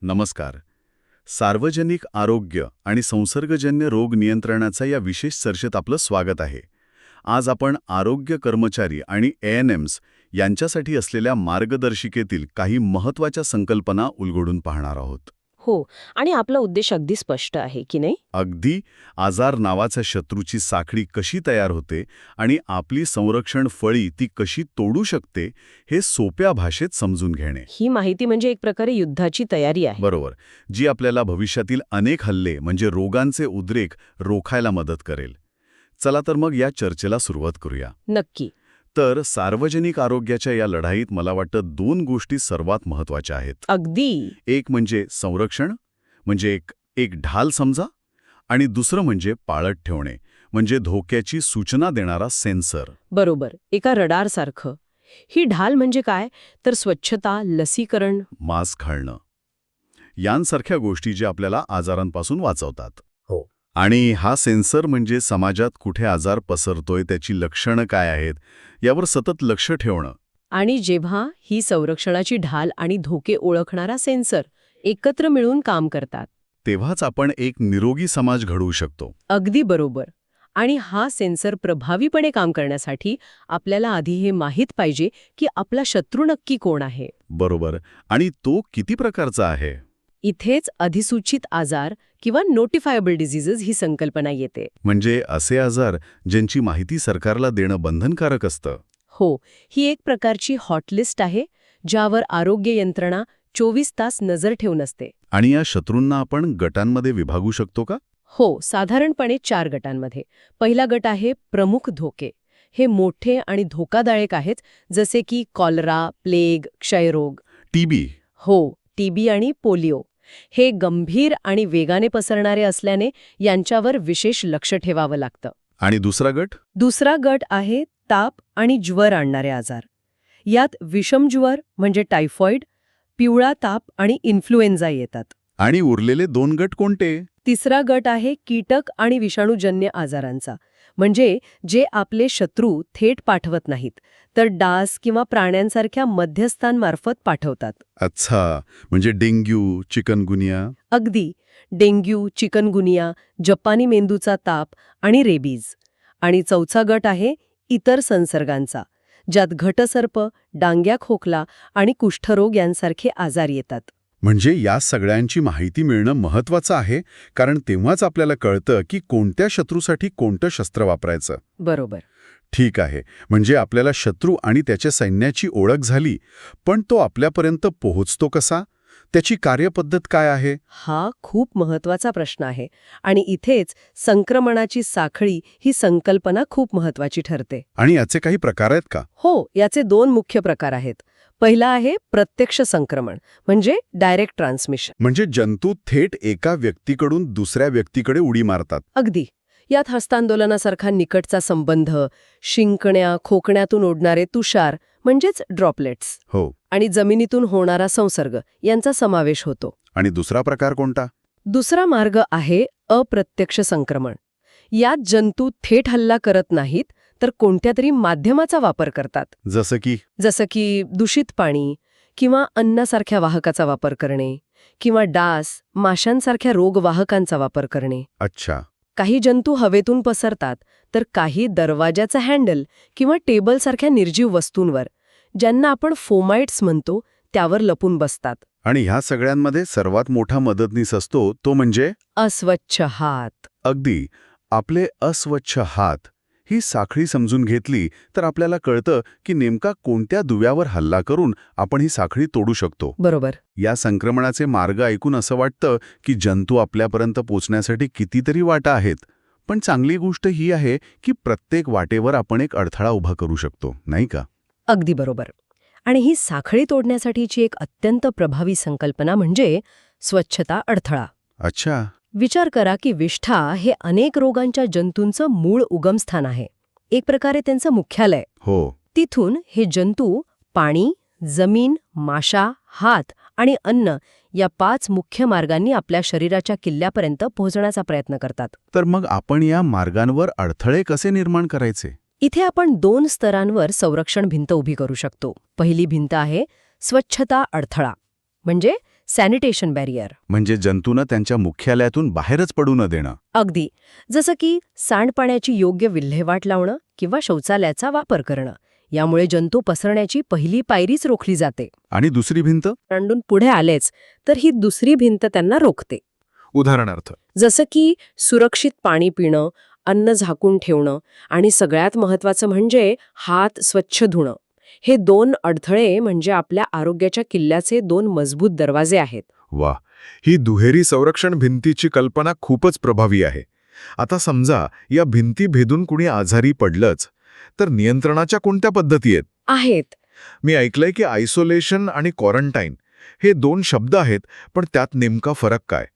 नमस्कार. सार्वजनिक आरोग्य आणि संसर्गजन्य रोग नियंत्रणाचा या विशेष चर्चेत आपलं स्वागत आहे. आज आपण आरोग्य कर्मचारी आणि ANMs यांच्यासाठी असलेल्या मार्गदर्शिकेतील काही महत्त्वाच्या संकल्पना उलगडून पाहणार आहोत. हो, आणि आपला उद्देश अगदी स्पष्ट आहे की नाही? अगदी आजार नावाच्या शत्रूची साखळी कशी तयार होते आणि आपली संरक्षण फळी ती कशी तोडू शकते हे सोप्या भाषेत समजून घेणे. ही माहिती म्हणजे एक प्रकारे युद्धाची तयारी आहे. बरोबर, जी आपल्याला भविष्यातील अनेक हल्ले म्हणजे रोगांचे उद्रेक रोखायला मदत करेल. चला तर मग या चर्चेला सुरुवात करूया. नक्की. तर सार्वजनिक आरोग्याच्या या लढाईत मला वाटतं दोन गोष्टी सर्वात महत्त्वाच्या आहेत. अगदी. एक म्हणजे संरक्षण, म्हणजे एक ढाल समजा, आणि दुसरं म्हणजे पाळत ठेवणे, म्हणजे धोक्याची सूचना देणारा सेन्सर. बरोबर, एका रडारसारखं. ही ढाल म्हणजे काय? तर स्वच्छता, लसीकरण, मास्क घालणं यांसारख्या गोष्टी ज्या आपल्याला आजारांपासून वाचवतात. हो. आणि हा सेन्सर म्हणजे समाजात कुठे आजार पसरतोय, त्याची लक्षणं काय आहेत यावर सतत लक्ष ठेवणं. आणि जेव्हा ही संरक्षणाची ढाल आणि धोके ओळखणारा सेन्सर एकत्र मिळून काम करतात, तेव्हाच आपण एक निरोगी समाज घडवू शकतो. अगदी बरोबर. आणि हा सेन्सर प्रभावीपणे काम करण्यासाठी आपल्याला आधी हे माहीत पाहिजे की आपला शत्रू नक्की कोण आहे. बरोबर. आणि तो किती प्रकारचा आहे. इथेच अधिसूचित आजार किंवा नोटिफायबल डिझीजेस ही संकल्पना येते. म्हणजे असे आजार ज्यांची माहिती सरकारला देणं बंधनकारक असतं. हो, ही एक प्रकारची हॉटलिस्ट आहे ज्यावर आरोग्य यंत्रणा 24 तास नजर ठेवून असते. आणि या शत्रूंना आपण गटांमध्ये विभागू शकतो का? हो, साधारणपणे 4 गटांमध्ये. पहिला गट आहे प्रमुख धोके. हे मोठे आणि धोकादायक आहेत, जसे की कॉलरा, प्लेग, क्षयरोग. TB. हो, TB आणि पोलिओ. हे गंभीर आणि वेगाने पसरणारे असल्याने यांच्यावर विशेष लक्ष ठेवावं लागतं. आणि दुसरा गट? दुसरा गट आहे ताप आणि ज्वर आणणारे आजार. यात विषमज्वर म्हणजे टायफॉइड, पिवळा ताप आणि इन्फ्लुएन्झा येतात. आणि उरलेले 2 गट कोणते? तिसरा गट आहे कीटक आणि विषाणूजन्य आजारांचा, म्हणजे जे आपले शत्रू थेट पाठवत नाहीत, तर डास किंवा प्राण्यांसारख्या मध्यस्थांमार्फत पाठवतात. अच्छा, म्हणजे डेंग्यू, चिकनगुनिया. अगदी. डेंग्यू, चिकनगुनिया, जपानी मेंदूचा ताप आणि रेबीज. आणि चौथा गट आहे इतर संसर्गांचा, ज्यात घटसर्प, डांग्या खोकला आणि कुष्ठरोग यांसारखे आजार येतात. म्हणजे या सगळ्यांची माहिती मिळणं महत्त्वाचं आहे, कारण तेव्हाच आपल्याला कळतं की कोणत्या शत्रूसाठी कोणतं शस्त्र वापरायचं. बरोबर. ठीक आहे, म्हणजे आपल्याला शत्रू आणि त्याच्या सैन्याची ओळख झाली, पण तो आपल्यापर्यंत पोहोचतो कसा? त्याची कार्यपद्धत काय आहे? हा खूप महत्वाचा प्रश्न आहे. आणि इथेच संक्रमणाची साखळी ही संकल्पना खूप महत्वाची ठरते. आणि याचे काही प्रकार आहेत का? हो, याचे 2 मुख्य प्रकार आहेत. पहिला आहे प्रत्यक्ष संक्रमण, म्हणजे डायरेक्ट ट्रान्समिशन. म्हणजे जंतू थेट एका व्यक्तीकडून दुसऱ्या व्यक्तीकडे उडी मारतात. अगदी. यात हस्तांदोलनासारखा निकटचा संबंध, शिंकण्या, खोकण्यातून ओढणारे तुषार म्हणजेच ड्रॉपलेट्स, हो. आणि जमिनीतून होणारा संसर्ग यांचा समावेश होतो. आणि दुसरा प्रकार कोणता? दुसरा मार्ग आहे अप्रत्यक्ष संक्रमण. यात जंतू थेट हल्ला करत नाहीत, तर कोणत्या तरी माध्यमाचा वापर करतात. जसं की दूषित पाणी किंवा अन्नासारख्या वाहकाचा वापर करणे, किंवा डास, माशांसारख्या रोगवाहकांचा वापर करणे. अच्छा. काही जंतू हवेतून पसरतात, तर काही दरवाजाचा हँडल किंवा टेबलसारख्या निर्जीव वस्तूंवर, ज्यांना आपण फोमाइट्स म्हणतो, त्यावर लपून बसतात. आणि ह्या सगळ्यांमध्ये सर्वात मोठा मदतनीस असतो तो म्हणजे अस्वच्छ हात. अगदी. आपले अस्वच्छ हात. ही साखळी समजून घेतली तर आपल्याला कळतं की नेमका कोणत्या दुव्यावर हल्ला करून आपण ही साखळी तोडू शकतो. बरोबर. या संक्रमणाचे मार्ग ऐकून असं वाटतं की जंतू आपल्यापर्यंत पोचण्यासाठी कितीतरी वाटा आहेत. पण चांगली गोष्ट ही आहे की प्रत्येक वाटेवर आपण एक अडथळा उभा करू शकतो, नाही का? अगदी बरोबर. आणि ही साखळी तोडण्यासाठीची एक अत्यंत प्रभावी संकल्पना म्हणजे स्वच्छता अडथळा. अच्छा. विचार करा की विष्ठा हे अनेक रोगांच्या जंतूंचं मूळ उगमस्थान आहे, एक प्रकारे त्यांचं मुख्यालय. हो. तिथून हे जंतू पाणी, जमीन, माशा, हात आणि अन्न या 5 मुख्य मार्गांनी आपल्या शरीराच्या किल्ल्यापर्यंत पोहोचण्याचा प्रयत्न करतात. तर मग आपण या मार्गांवर अडथळे कसे निर्माण करायचे? इथे आपण 2 स्तरांवर संरक्षण भिंत उभी करू शकतो. पहिली भिंत आहे स्वच्छता अडथळा, म्हणजे सॅनिटेशन बॅरियर. म्हणजे जंतूंना त्यांच्या मुख्यालयातून बाहेरच पडू न देणं. अगदी. जसं की सांडपाण्याची योग्य विल्हेवाट लावणं किंवा शौचालयाचा वापर करणं. यामुळे जंतू पसरण्याची पहिली पायरीच रोखली जाते. आणि दुसरी भिंत? ओलांडून पुढे आलेच तर ही दुसरी भिंत त्यांना रोखते. उदाहरणार्थ? जसं की सुरक्षित पाणी पिणं, अन्न झाकून ठेवणं आणि सगळ्यात महत्त्वाचं म्हणजे हात स्वच्छ धुणं. हे 2 अडथळे म्हणजे आपल्या आरोग्याच्या किल्ल्याचे 2 मजबूत दरवाजे आहेत. वा, ही दुहेरी संरक्षण भिंतीची कल्पना खूपच प्रभावी आहे. आता समजा या भिंती भेदून कुणी आजारी पडलंच, तर नियंत्रणाच्या कोणत्या पद्धती आहेत. मी ऐकलंय की आयसोलेशन आणि क्वारंटाईन हे 2 शब्द आहेत, पण त्यात नेमका फरक काय?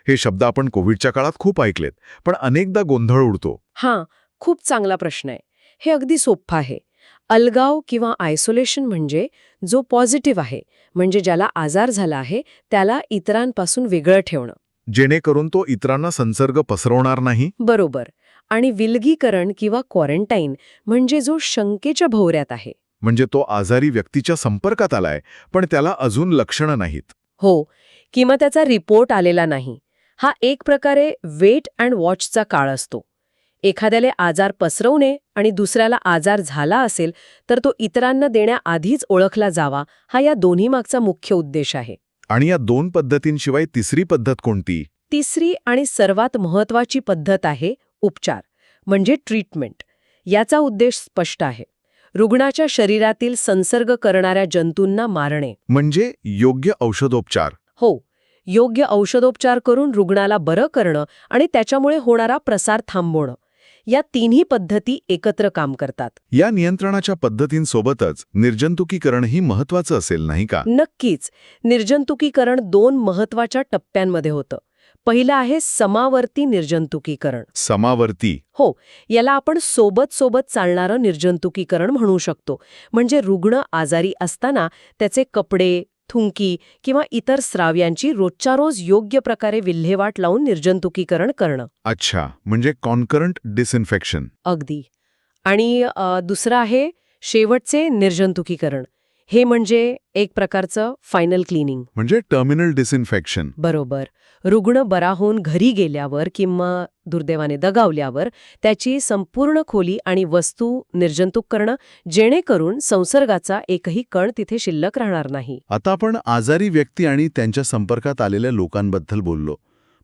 हे शब्द आपण कोविडच्या काळात खूप ऐकलेत, पण अनेकदा गोंधळ उडतो. हां, खूप चांगला प्रश्न आहे. हे अगदी सोपं आहे. अलगाव किंवा आयसोलेशन म्हणजे जो पॉझिटिव्ह आहे, म्हणजे ज्याला आजार झाला आहे, त्याला इतरांपासून वेगळं ठेवणं. जेणेकरून तो इतरांना संसर्ग पसरवणार नाही. बरोबर. आणि विलगीकरण किंवा क्वारंटाईन म्हणजे जो शंकेच्या भोवऱ्यात आहे. म्हणजे तो आजारी व्यक्तीच्या संपर्कात आलाय, पण त्याला अजून लक्षणं नाहीत. हो, किंवा त्याचा रिपोर्ट आलेला नाही. हा एक प्रकारे वेट अँड वॉचचा काळ असतो. एखाद्याला आजार पसरवू नये आणि दुसऱ्याला आजार झाला असेल तर तो इतरांना देण्याआधीच ओळखला जावा, हा या दोन्ही मागचा मुख्य उद्देश आहे. आणि या 2 पद्धतींशिवाय तिसरी पद्धत कोणती? तिसरी आणि सर्वात महत्त्वाची पद्धत आहे उपचार, म्हणजे ट्रीटमेंट. याचा उद्देश स्पष्ट आहे. रुग्णाच्या शरीरातील संसर्ग करणाऱ्या जंतूंना मारणे. म्हणजे योग्य औषधोपचार. हो, योग्य औषधोपचार करून रुग्णाला बरं करणं आणि त्याच्यामुळे होणारा प्रसार थांबवणं. या तिन्ही पद्धती एकत्र काम करतात. या नियंत्रणाच्या पद्धतींसोबतच निर्जंतुकीकरणही महत्वाचं असेल, नाही का? नक्कीच. निर्जंतुकीकरण 2 महत्त्वाच्या टप्प्यांमध्ये होतं. पहिलं आहे समावर्ती निर्जंतुकीकरण. समावर्ती? हो, याला आपण सोबत चालणारं निर्जंतुकीकरण म्हणू शकतो. म्हणजे रुग्ण आजारी असताना त्याचे कपडे, थुंकी किंवा इतर स्राव्यांची रोजच्या रोज योग्य प्रकारे विल्हेवाट लावून निर्जंतुकीकरण करणं. अच्छा, म्हणजे कॉन्करंट डिसइन्फेक्शन. अगदी. आणि दुसरं आहे शेवटचे निर्जंतुकीकरण. हे म्हणजे एक प्रकारचं फायनल क्लिनिंग. म्हणजे टर्मिनल डिसइन्फेक्शन. बरोबर. रुग्ण बरा होऊन घरी गेल्यावर किंवा दुर्दैवाने दगावल्यावर त्याची संपूर्ण खोली आणि वस्तू निर्जंतुक करणं, जेणेकरून संसर्गाचा एकही कण तिथे शिल्लक राहणार नाही. आता आपण आजारी व्यक्ती आणि त्यांच्या संपर्कात आलेल्या लोकांबद्दल बोललो.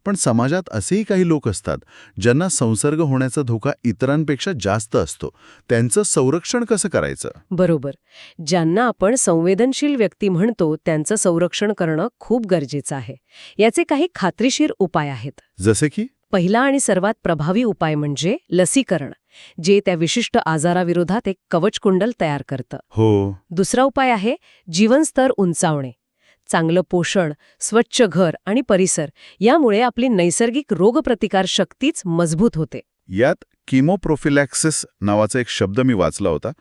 पण समाजात असेही काही लोक असतात ज्यांना संसर्ग होण्याचा धोका इतरांपेक्षा जास्त असतो. त्यांचं संरक्षण कसं करायचं? बरोबर. ज्यांना आपण संवेदनशील व्यक्ती म्हणतो त्यांचं संरक्षण करणं खूप गरजेचं आहे. याचे काही खात्रीशीर उपाय आहेत. जसे की? पहिला आणि सर्वात प्रभावी उपाय म्हणजे लसीकरण, जे त्या विशिष्ट आजाराविरोधात एक कवचकुंडल तयार करतं. हो. दुसरा उपाय आहे जीवनस्तर उंचावणे. चांगलं पोषण, स्वच्छ घर आणि परिसर यामुळे आपली नैसर्गिक रोगप्रतिकार शक्तीच मजबूत होते. यात किमोप्रोफिलॅक्सिस नावाचा एक शब्द मी वाचला होता.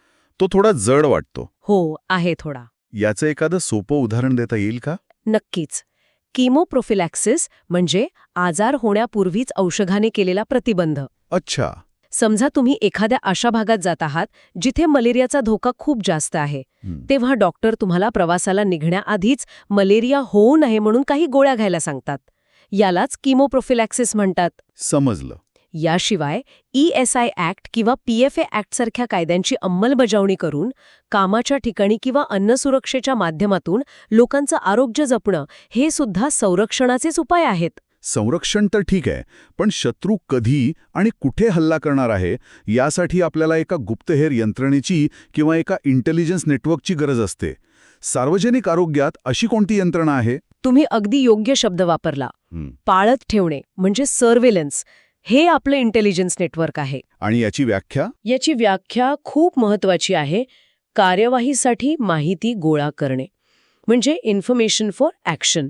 तो थोडा जड वाटतो. हो, आहे थोडा. याचं एखादं सोपं उदाहरण देता येईल का? नक्कीच. किमोप्रोफिलॅक्सिस म्हणजे आजार होण्यापूर्वीच औषधाने केलेला प्रतिबंध. अच्छा. समजा तुम्ही एखाद्या अशा भागात जात आहात जिथे मलेरियाचा धोका खूप जास्त आहे. तेव्हा डॉक्टर तुम्हाला प्रवासाला निघण्याआधीच मलेरिया होऊ नये म्हणून काही गोळ्या घ्यायला सांगतात. यालाच किमोप्रोफिलॅक्सिस म्हणतात. समजलं. याशिवाय ESI ॲक्ट किंवा PFA ॲक्टसारख्या कायद्यांची अंमलबजावणी करून कामाच्या ठिकाणी किंवा अन्नसुरक्षेच्या माध्यमातून लोकांचं आरोग्य जपणं हे सुद्धा संरक्षणाचेच उपाय आहेत. संरक्षण तर ठीक आहे, पण शत्रू कधी आणि कुठे हल्ला करणार आहे यासाठी आपल्याला एका गुप्तहेर यंत्रणेची किंवा एका इंटेलिजन्स नेटवर्कची गरज असते. सार्वजनिक आरोग्यात अशी कोणती यंत्रणा आहे? तुम्ही अगदी योग्य शब्द वापरला. पाळत ठेवणे म्हणजे सर्व्हेलन्स हे आपलं इंटेलिजन्स नेटवर्क आहे. आणि याची व्याख्या? याची व्याख्या खूप महत्वाची आहे. कार्यवाहीसाठी माहिती गोळा करणे म्हणजे इन्फॉर्मेशन फॉर ॲक्शन.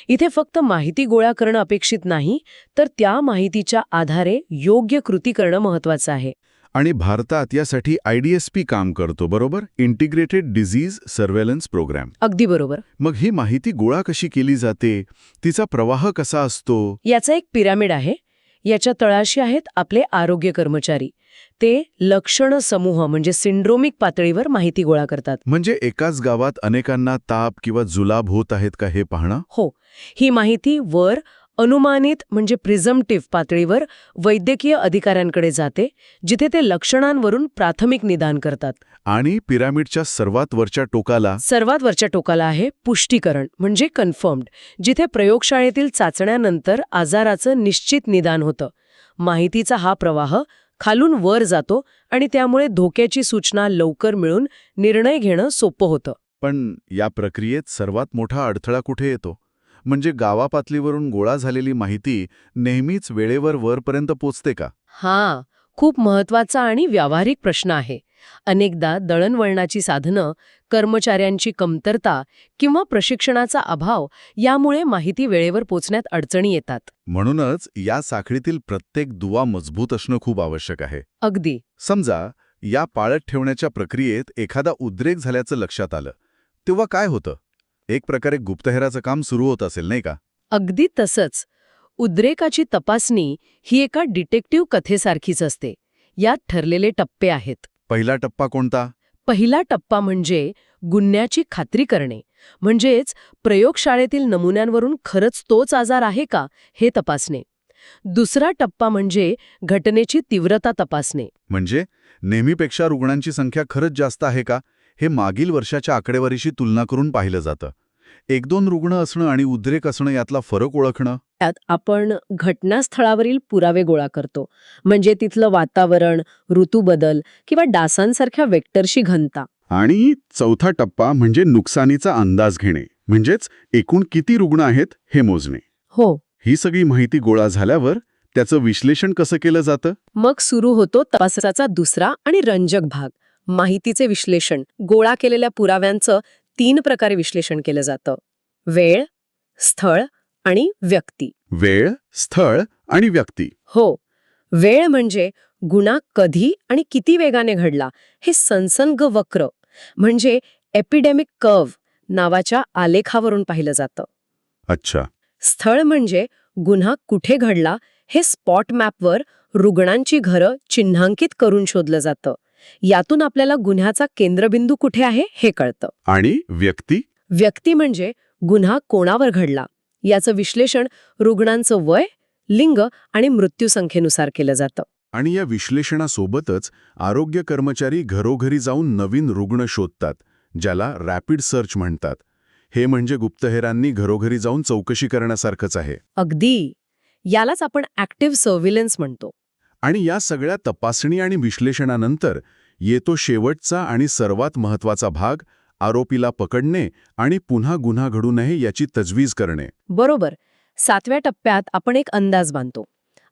इथे फक्त माहिती गोळा करणं अपेक्षित नाही, तर त्या माहितीच्या आधारे योग्य कृती करणं महत्वाचं आहे. आणि भारतात यासाठी IDSP काम करतो, बरोबर? Integrated disease surveillance programme. अगदी बरोबर. मग ही माहिती गोळा कशी केली जाते? तिचा प्रवाह कसा असतो? याचा एक पिरामिड आहे. याच्या तळाशी आहेत आपले आरोग्य कर्मचारी. ते लक्षण समूह म्हणजे सिंड्रोमिक पातळीवर माहिती गोळा करतात. म्हणजे एकाच गावात अनेकांना ताप किंवा जुलाब होत आहेत का हे पाहणं? हो, ही माहिती वर अनुमानित म्हणजे प्रिझम्प्टिव्ह पातळीवर वैद्यकीय अधिकाऱ्यांकडे जाते, जिथे ते लक्षणांवरून प्राथमिक निदान करतात. आणि पिरामिडच्या सर्वात वरच्या टोकाला आहे पुष्टीकरण म्हणजे कन्फर्म्ड, जिथे प्रयोगशाळेतील चाचण्यानंतर आजाराचं निश्चित निदान होतं. माहितीचा हा प्रवाह खालून वर जातो आणि त्यामुळे धोक्याची सूचना लवकर मिळून निर्णय घेणं सोपं होतं. पण या प्रक्रियेत सर्वात मोठा अडथळा कुठे येतो? म्हणजे गावापातळीवरून गोळा झालेली माहिती नेहमीच वेळेवर वरपर्यंत पोचते का? हा खूप महत्वाचा आणि व्यावहारिक प्रश्न आहे. अनेकदा दळणवळणाची साधनं, कर्मचाऱ्यांची कमतरता किंवा प्रशिक्षणाचा अभाव यामुळे माहिती वेळेवर पोचण्यात अडचणी येतात. म्हणूनच या साखळीतील प्रत्येक दुवा मजबूत असणं खूप आवश्यक आहे. अगदी. समजा या पाळत ठेवण्याच्या प्रक्रियेत एखादा उद्रेक झाल्याचं लक्षात आलं, तेव्हा काय होतं? एक प्रकारे गुप्तहेराचं काम सुरू होत असेल, नाही का? अगदी तसंच. उद्रेकाची तपासणी ही एका डिटेक्टिव्ह कथेसारखीच असते. यात ठरलेले टप्पे आहेत. पहिला टप्पा कोणता? पहिला टप्पा म्हणजे गुन्ह्याची खात्री करणे, म्हणजेच प्रयोगशाळेतील नमुन्यांवरून खरंच तोच आजार आहे का हे तपासणे. दुसरा टप्पा म्हणजे घटनेची तीव्रता तपासणे. म्हणजे नेहमीपेक्षा रुग्णांची संख्या खरंच जास्त आहे का हे मागील वर्षाच्या आकडेवारीशी तुलना करून पाहिलं जातं. 1-2 रुग्ण असणं आणि उद्रेक असणं यातला फरक ओळखणं. त्यात आपण घटनास्थळावरील पुरावे गोळा करतो, म्हणजे तिथलं वातावरण, ऋतूबदल किंवा डासांसारख्या वेक्टरशी घनता. आणि चौथा टप्पा म्हणजे नुकसानीचा अंदाज घेणे, म्हणजेच एकूण किती रुग्ण आहेत हे मोजणे. हो. ही सगळी माहिती गोळा झाल्यावर त्याचं विश्लेषण कसं केलं जातं? मग सुरू होतो तपासाचा दुसरा आणि रंजक भाग, माहितीचे विश्लेषण. गोळा केलेल्या पुराव्यांचं 3 प्रकारे विश्लेषण केलं जातं: वेळ, स्थळ आणि व्यक्ती. वेळ, स्थळ आणि व्यक्ती. हो. वेळ म्हणजे गुन्हा कधी आणि किती वेगाने घडला हे सनसनग वक्र म्हणजे एपिडेमिक कर्व्ह नावाच्या आलेखावरून पाहिलं जातं. अच्छा. स्थळ म्हणजे गुन्हा कुठे घडला हे स्पॉट मॅपवर रुग्णांची घरं चिन्हांकित करून शोधलं जातं. यातून आपल्याला गुन्ह्याचा केंद्रबिंदू कुठे आहे हे कळतं. आणि व्यक्ती? व्यक्ती म्हणजे गुन्हा कोणावर घडला याचं विश्लेषण रुग्णांचं वय, लिंग आणि मृत्यूसंख्येनुसार केलं जातं. आणि या विश्लेषणासोबतच आरोग्य कर्मचारी घरोघरी जाऊन नवीन रुग्ण शोधतात, ज्याला रॅपिड सर्च म्हणतात. हे म्हणजे गुप्तहेरांनी घरोघरी जाऊन चौकशी करण्यासारखंच आहे. अगदी. यालाच आपण ॲक्टिव्ह सर्व्हिलन्स म्हणतो. आणि या सगळ्या तपासणी आणि विश्लेषणानंतर येतो शेवटचा आणि सर्वात महत्त्वाचा भाग, आरोपीला पकडणे आणि पुन्हा गुन्हा घडू नये याची तजवीज करणे. बरोबर. 7व्या टप्प्यात आपण एक अंदाज बांधतो.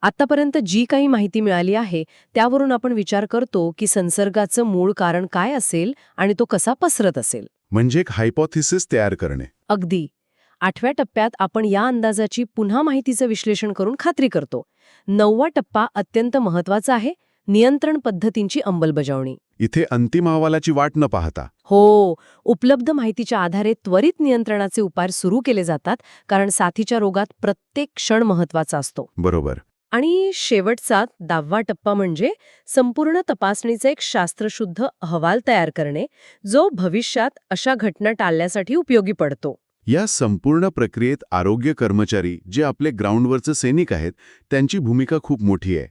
आतापर्यंत जी काही माहिती मिळाली आहे त्यावरून आपण विचार करतो की संसर्गाचं मूळ कारण काय असेल आणि तो कसा पसरत असेल. म्हणजे एक हायपोथिसिस तयार करणे. अगदी. 8व्या टप्प्यात आपण या अंदाजाची पुन्हा माहितीचं विश्लेषण करून खात्री करतो. 9वा टप्पा अत्यंत महत्वाचा आहे, नियंत्रण पद्धतींची अंमलबजावणी. इथे अंतिम अहवालाची वाट न पाहता. हो, उपलब्ध माहितीच्या आधारे त्वरित नियंत्रणाचे उपाय सुरू केले जातात, कारण साथीच्या रोगात प्रत्येक क्षण महत्वाचा असतो. बरोबर. आणि शेवटचा 10वा टप्पा म्हणजे संपूर्ण तपासणीचा एक शास्त्रशुद्ध अहवाल तयार करणे, जो भविष्यात अशा घटना टाळण्यासाठी उपयोगी पडतो. या संपूर्ण प्रक्रियेत आरोग्य कर्मचारी, जे आपले ग्राउंडवरचे सैनिक आहेत, त्यांची भूमिका खूप मोठी आहे.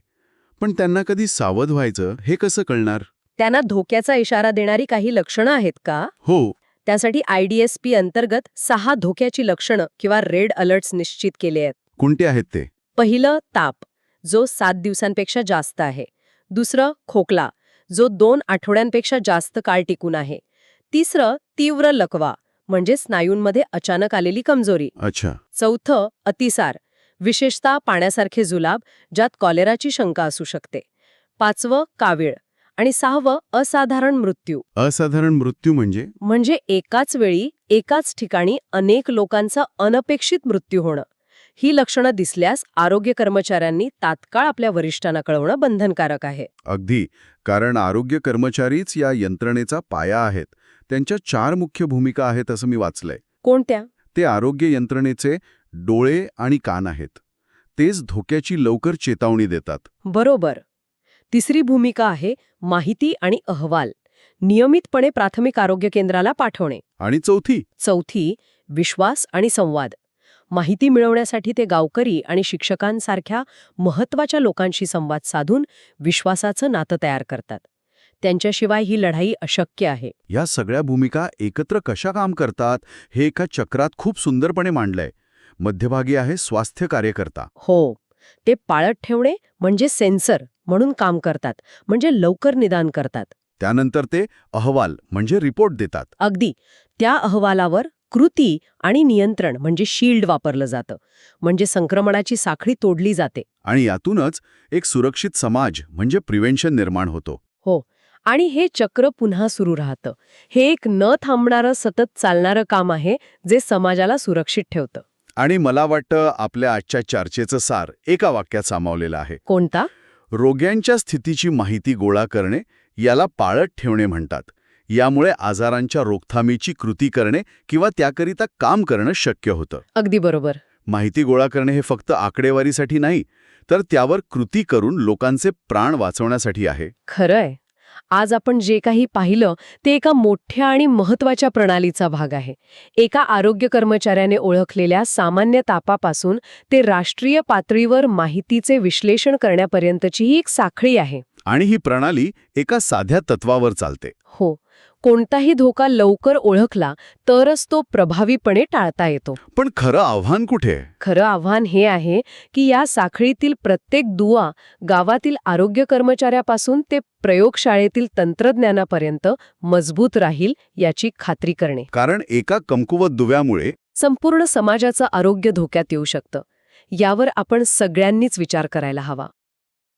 पण त्यांना कधी सावध व्हायचं हे कसं कळणार? त्यांना धोक्याचा इशारा देणारी काही लक्षणं आहेत का? हो. त्यासाठी IDSP अंतर्गत 6 धोक्याची लक्षणं किंवा रेड अलर्ट्स निश्चित केले आहेत. कोणते आहेत ते? पहिलं, ताप, जो 7 दिवसांपेक्षा जास्त आहे. दुसरं, खोकला, जो 2 आठवड्यांपेक्षा जास्त काळ टिकून आहे. तिसरं, तीव्र लकवा, म्हणजे स्नायूंमध्ये अचानक आलेली कमजोरी. अच्छा. चौथं, अतिसार, विशेषतः पाण्यासारखे जुलाब, ज्यात कॉलेराची शंका असू शकते. 5वं, कावीळ. आणि 6वं, असाधारण मृत्यू. असाधारण मृत्यू म्हणजे एकाच वेळी एकाच ठिकाणी अनेक लोकांचा अनपेक्षित मृत्यू होणं. ही लक्षणं दिसल्यास आरोग्य कर्मचाऱ्यांनी तात्काळ आपल्या वरिष्ठांना कळवणं बंधनकारक आहे. अगदी. कारण आरोग्य कर्मचारीच या यंत्रणेचा पाया आहेत. त्यांच्या 4 मुख्य भूमिका आहेत असं मी वाचलंय. कोणत्या? ते आरोग्य यंत्रणेचे डोळे आणि कान आहेत. तेच धोक्याची लवकर चेतावणी देतात. बरोबर. तिसरी भूमिका आहे माहिती आणि अहवाल. नियमितपणे प्राथमिक आरोग्य केंद्राला पाठवणे. आणि चौथी, विश्वास आणि संवाद. माहिती मिळवण्यासाठी ते गावकरी आणि शिक्षकांसारख्या महत्त्वाच्या लोकांशी संवाद साधून विश्वासाचं नातं तयार करतात. त्यांच्याशिवाय ही लढाई अशक्य आहे. या सगळ्या भूमिका एकत्र कशा काम करतात हे एका चक्रात खूप सुंदरपणे मांडलंय. मध्यभागी आहे स्वास्थ्य कार्यकर्ता. हो, ते पाळत ठेवणे म्हणजे सेन्सर म्हणून काम करतात, म्हणजे लवकर निदान करतात. त्यानंतर ते अहवाल म्हणजे रिपोर्ट देतात. अगदी. त्या अहवालावर कृती आणि नियंत्रण म्हणजे शील्ड वापरलं जातं, म्हणजे संक्रमणाची साखळी तोडली जाते. आणि यातूनच एक सुरक्षित समाज म्हणजे प्रिव्हेन्शन निर्माण होतो. हो, आणि हे चक्र पुन्हा सुरू राहतं. हे एक न थांबणारं सतत चालणारं काम आहे जे समाजाला सुरक्षित ठेवतं. आणि मला वाटतं आपल्या आजच्या चर्चेचं सार एका वाक्यात सामावलेलं आहे. कोणता? रोग्यांच्या स्थितीची माहिती गोळा करणे याला पाळत ठेवणे म्हणतात. यामुळे आजारांच्या रोखथामीची कृती करणे किंवा त्याकरिता काम करणं शक्य होतं. अगदी बरोबर. माहिती गोळा करणे हे फक्त आकडेवारीसाठी नाही, तर त्यावर कृती करून लोकांचे प्राण वाचवण्यासाठी आहे. खरंय. आज आपण जे काही पाहिलं ते एका मोठ्या आणि महत्त्वाच्या प्रणालीचा भाग आहे. एका आरोग्य कर्मचाऱ्याने ओळखलेल्या सामान्य तापापासून ते राष्ट्रीय पातळीवर माहितीचे विश्लेषण करण्यापर्यंतची ही एक साखळी आहे. आणि ही प्रणाली एका साध्या तत्वावर चालते. हो, कोणताही धोका लवकर ओळखला तरच तो प्रभावीपणे टाळता येतो. पण खरं आव्हान कुठे? खरं आव्हान हे आहे की या साखळीतील प्रत्येक दुवा गावातील आरोग्य कर्मचाऱ्यापासून ते प्रयोगशाळेतील तंत्रज्ञानापर्यंत मजबूत राहील याची खात्री करणे. कारण एका कमकुवत दुव्यामुळे संपूर्ण समाजाचं आरोग्य धोक्यात येऊ शकतं. यावर आपण सगळ्यांनीच विचार करायला हवा.